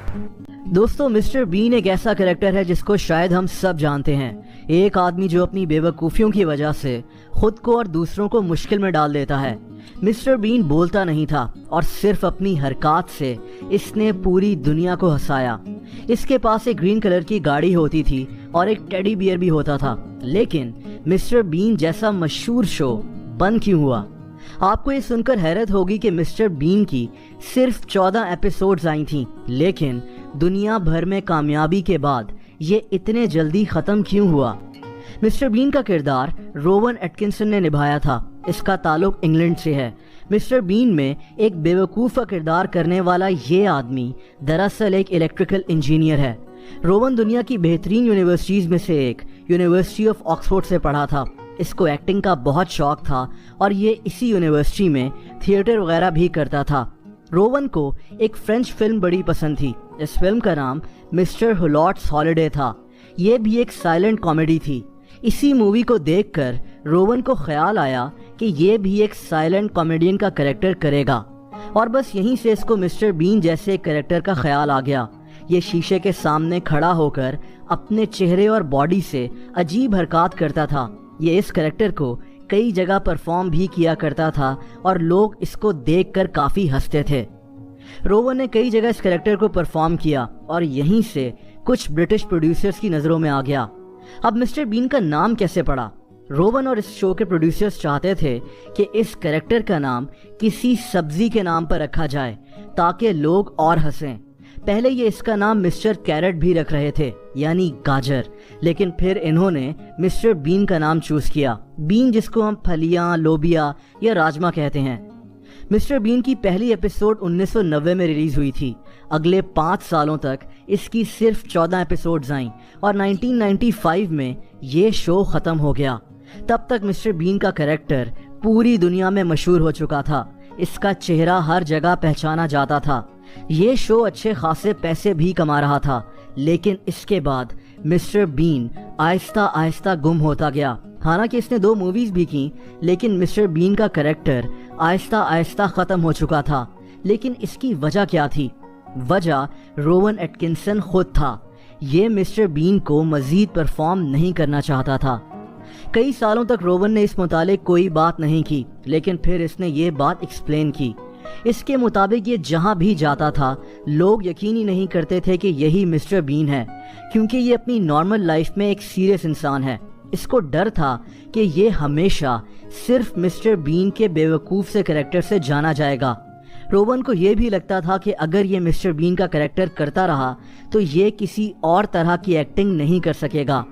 दोस्तों, mister been एक ऐसा कैरेक्टर है जिसको शायद हम सब जानते हैं। एक आदमी जो अपनी बेवकूफ़ियों की वजह से खुद को और दूसरों को मुश्किल में डाल देता है। मिस्टर बीन बोलता नहीं था और सिर्फ अपनी हरकत से इसने पूरी दुनिया को हंसाया। इसके पास एक ग्रीन कलर की गाड़ी होती थी और एक टेडी बियर भी होता था। लेकिन मिस्टर बीन जैसा मशहूर शो बंद क्यों हुआ? आपको ये सुनकर हैरत होगी कि मिस्टर बीन की सिर्फ 14 एपिसोड्स आई थीं, लेकिन दुनिया भर में कामयाबी के बाद ये इतने जल्दी ख़त्म क्यों हुआ? मिस्टर बीन का किरदार रोवन एटकिंसन ने निभाया था। इसका ताल्लुक इंग्लैंड से है। मिस्टर बीन में एक बेवकूफ़ का किरदार करने वाला ये आदमी दरअसल एक इलेक्ट्रिकल इंजीनियर है। रोवन दुनिया की बेहतरीन यूनिवर्सिटीज़ में से एक यूनिवर्सिटी ऑफ ऑक्सफोर्ड से पढ़ा था। इसको एक्टिंग का बहुत शौक था और ये इसी यूनिवर्सिटी में थिएटर वगैरह भी करता था। रोवन को एक फ्रेंच फिल्म बड़ी पसंद थी। इस फिल्म का नाम मिस्टर हुलॉट्स हॉलिडे था। ये भी एक साइलेंट कॉमेडी थी। इसी मूवी को देखकर रोवन को ख्याल आया कि ये भी एक साइलेंट कॉमेडियन का कैरेक्टर करेगा और बस यहीं से इसको मिस्टर बीन जैसे एक कैरेक्टर का ख्याल आ गया। ये शीशे के सामने खड़ा होकर अपने चेहरे और बॉडी से अजीब हरकत करता था। ये इस कैरेक्टर को कई जगह परफॉर्म भी किया करता था और लोग इसको देखकर काफ़ी हंसते थे। रोवन ने कई जगह इस कैरेक्टर को परफॉर्म किया और यहीं से कुछ ब्रिटिश प्रोड्यूसर्स की नज़रों में आ गया। अब मिस्टर बीन का नाम कैसे पड़ा? रोवन और इस शो के प्रोड्यूसर्स चाहते थे कि इस कैरेक्टर का नाम किसी सब्जी के नाम पर रखा जाए ताकि लोग और हंसें। पहले ये इसका नाम मिस्टर कैरेट भी रख रहे थे, यानी गाजर, लेकिन फिर इन्होंने मिस्टर बीन का नाम चूज किया। बीन जिसको हम फलियां, लोबिया या राजमा कहते हैं। मिस्टर बीन की पहली एपिसोड 1990 में रिलीज हुई थी। अगले 5 सालों तक इसकी सिर्फ 14 एपिसोड्स आईं और 1995 में ये शो ख़त्म हो गया। तब तक मिस्टर बीन का कैरेक्टर पूरी दुनिया में मशहूर हो चुका था। इसका चेहरा हर जगह पहचाना जाता था। ये शो अच्छे खासे पैसे भी कमा रहा था, लेकिन इसके बाद मिस्टर बीन आहिस्ता आहिस्ता गुम होता गया। हालांकि इसने 2 मूवीज भी की, लेकिन मिस्टर बीन का कैरेक्टर आहिस्ता आहिस्ता ख़त्म हो चुका था। लेकिन इसकी वजह क्या थी? वजह रोवन एटकिंसन खुद था। ये मिस्टर बीन को मज़ीद परफॉर्म नहीं करना चाहता था। कई सालों तक रोवन ने इस मुतालिक कोई बात नहीं की, लेकिन फिर इसने ये बात एक्सप्लेन की। इसके मुताबिक ये जहां भी जाता था लोग यकीन ही नहीं करते थे कि यही मिस्टर बीन है, क्योंकि ये अपनी नॉर्मल लाइफ में एक सीरियस इंसान है। इसको डर था कि ये हमेशा सिर्फ मिस्टर बीन के बेवकूफ़ से कैरेक्टर से जाना जाएगा। रोवन को ये भी लगता था कि अगर ये मिस्टर बीन का कैरेक्टर करता रहा तो ये किसी और तरह की एक्टिंग नहीं कर सकेगा।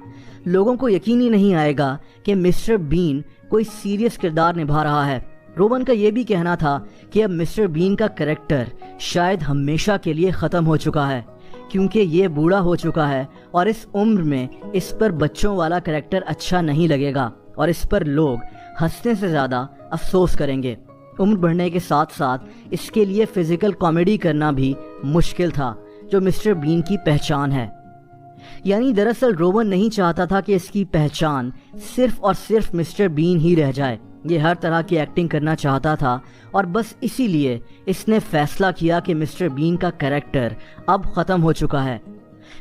लोगों को यकीन ही नहीं आएगा कि मिस्टर बीन कोई सीरियस किरदार निभा रहा है। रोवन का ये भी कहना था कि अब मिस्टर बीन का कैरेक्टर शायद हमेशा के लिए ख़त्म हो चुका है, क्योंकि ये बूढ़ा हो चुका है और इस उम्र में इस पर बच्चों वाला कैरेक्टर अच्छा नहीं लगेगा और इस पर लोग हंसने से ज़्यादा अफसोस करेंगे। उम्र बढ़ने के साथ साथ इसके लिए फिजिकल कॉमेडी करना भी मुश्किल था, जो मिस्टर बीन की पहचान है। यानी दरअसल रोवन नहीं चाहता था कि इसकी पहचान सिर्फ और सिर्फ मिस्टर बीन ही रह जाए। ये हर तरह की एक्टिंग करना चाहता था और बस इसीलिए इसने फैसला किया कि मिस्टर बीन का कैरेक्टर अब ख़त्म हो चुका है।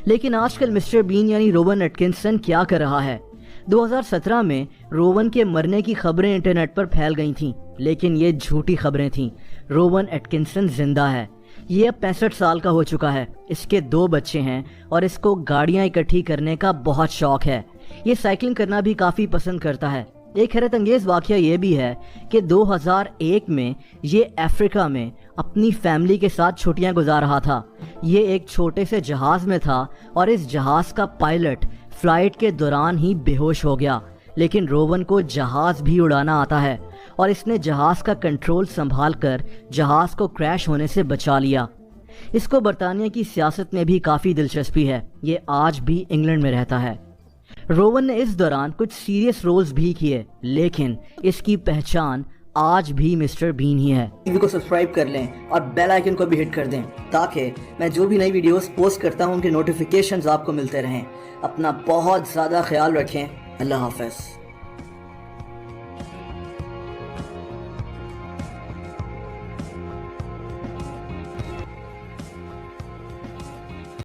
लेकिन आजकल मिस्टर बीन यानी रोवन एटकिंसन क्या कर रहा है? 2017 में रोवन के मरने की खबरें इंटरनेट पर फैल गई थीं, लेकिन ये झूठी खबरें थीं। रोवन एटकिंसन जिंदा है। ये अब 65 साल का हो चुका है। इसके 2 बच्चे हैं और इसको गाड़ियाँ इकट्ठी करने का बहुत शौक है। ये साइकिलिंग करना भी काफ़ी पसंद करता है। एक हैरत अंगेज वाक़या ये भी है कि 2001 में ये अफ्रीका में अपनी फैमिली के साथ छुट्टियां गुजार रहा था। ये एक छोटे से जहाज़ में था और इस जहाज़ का पायलट फ्लाइट के दौरान ही बेहोश हो गया। लेकिन रोवन को जहाज़ भी उड़ाना आता है और इसने जहाज़ का कंट्रोल संभाल कर जहाज़ को क्रैश होने से बचा लिया। इसको बरतानिया की सियासत में भी काफ़ी दिलचस्पी है। ये आज भी इंग्लैंड में रहता है। रोवन ने इस दौरान कुछ सीरियस रोल्स भी किए, लेकिन इसकी पहचान आज भी मिस्टर बीन ही है। टीवी को सब्सक्राइब कर लें और बेल आइकन को भी हिट कर दें ताकि मैं जो भी नई वीडियोस पोस्ट करता हूं उनके नोटिफिकेशंस आपको मिलते रहें। अपना बहुत ज़्यादा ख्याल रखें। अल्लाह हाफ़िज़।